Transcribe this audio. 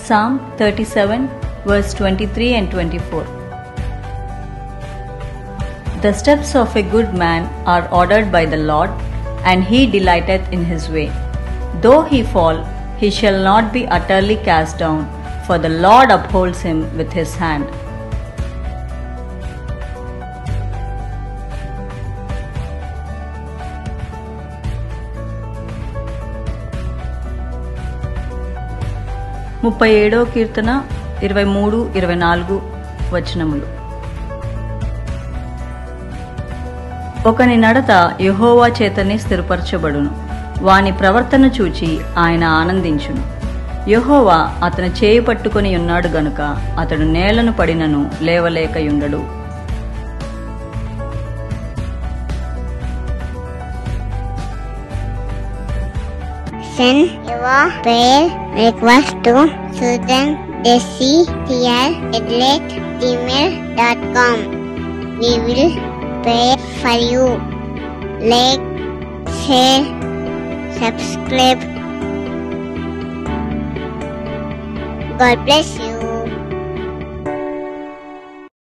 Psalm 37 verse 23 and 24. The steps of a good man are ordered by the Lord, and he delighteth in his way. Though he fall, he shall not be utterly cast down, for the Lord upholds him with his hand. ముప్పై ఏడో కీర్తన 23-24 వచనములు. ఒకని నడత యెహోవా చేతనే స్థిరపరచబడును, వాని ప్రవర్తన చూచి ఆయన ఆనందించును. యెహోవా అతని చేయి పట్టుకొని ఉన్నాడు గనుక అతడు నేలను పడినను లేవలేకయుండడు. Send your prayer request to SusanDesi@gmail.com. We will pray for you. Like, share, subscribe. God bless you.